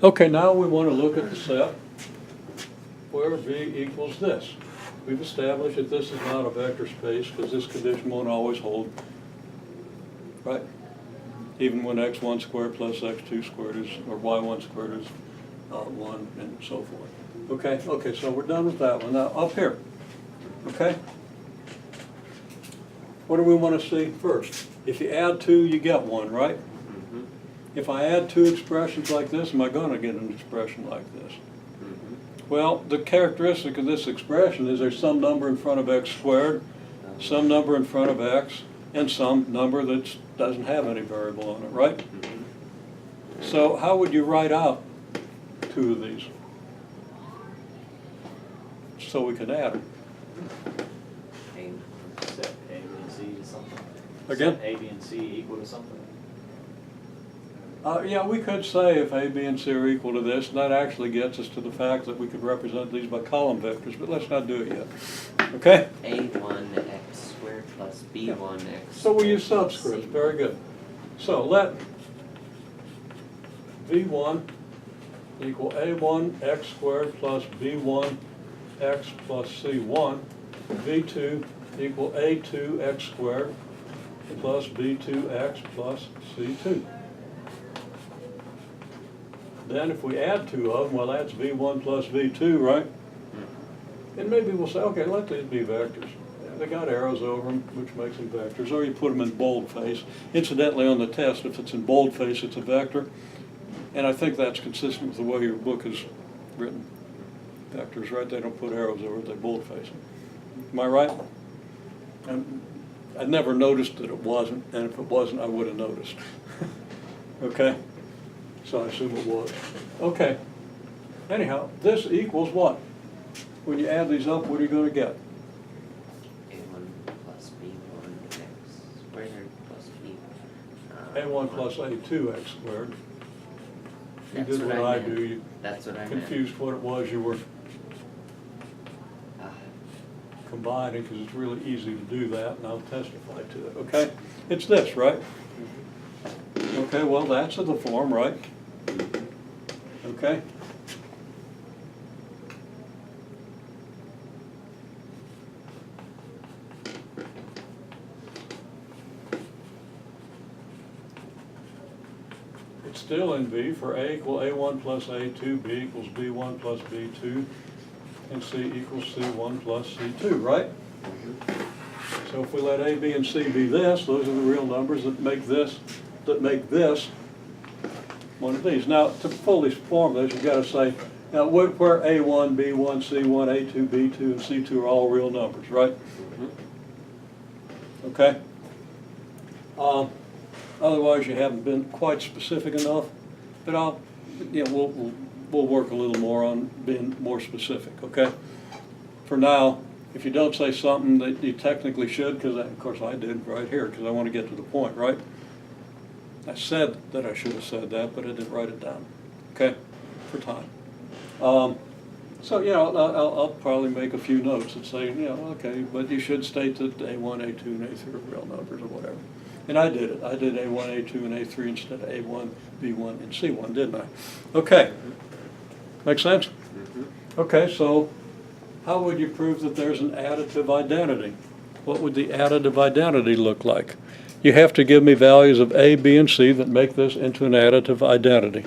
Okay, now we want to look at the set where V equals this. We've established that this is not a vector space because this condition won't always hold, right? Even when x1 squared plus x2 squared is, or y1 squared is 1 and so forth. Okay, so we're done with that one. Now up here, okay? What do we want to see first? If you add 2, you get 1, right? Mm-hmm. If I add 2 expressions like this, am I going to get an expression like this? Mm-hmm. Well, the characteristic of this expression is there's some number in front of x squared, some number in front of x, and some number that doesn't have any variable on it, right? Mm-hmm. So how would you write out 2 of these? So we can add them. Set A, B, and C to something. Again? Set A, B, and C equal to something. Yeah, we could say if A, B, and C are equal to this, and that actually gets us to the fact that we could represent these by column vectors, but let's not do it yet. Okay? A1 x squared plus B1 x. So we use squared plus subscript. C1. Very good. So let V1 equal A1 x squared plus B1 x plus C1. V2 equal A2 x squared plus B2 x plus C2. Then if we add 2 of them, well, that's V1 plus V2, right? And maybe we'll say, okay, let these be vectors. They got arrows over them, which makes them vectors, or you put them in boldface. Incidentally, on the test, if it's in boldface, it's a vector. And I think that's consistent with the way your book is written. Vectors, right? They don't put arrows over it, they boldface them. Am I right? And I never noticed that it wasn't, and if it wasn't, I would have noticed. Okay? So I assume it was. Okay. Anyhow, this equals what? When you add these up, what are you going to get? A1 plus B1 x squared plus B. A1 plus A2 x squared. You That's did what I do. You That's what I meant. confused what it was you were combining, because it's really easy to do that, and I'll testify to it. Okay? It's this, right? Okay, well, that's of the form, right? Okay? It's still in V for A equal A1 plus A2, B equals B1 plus B2, and C equals C1 plus C2, right? So if we let A, B, and C be this, those are the real numbers that make this one of these. Now, to fully form this, you've got to say, now where A1, B1, C1, A2, B2, and C2 are all real numbers, right? Okay? Otherwise, you haven't been quite specific enough, but we'll work a little more on being more specific, okay? For now, if you don't say something that you technically should, because of course I did right here, because I want to get to the point, right? I said that I should have said that, but I didn't write it down, okay, for time. So, I'll probably make a few notes that say, okay, but you should state that A1, A2, and A3 are real numbers or whatever. And I did it. I did A1, A2, and A3 instead of A1, B1, and C1, didn't I? Okay. Make sense? Okay, so how would you prove that there's an additive identity? What would the additive identity look like? You have to give me values of A, B, and C that make this into an additive identity.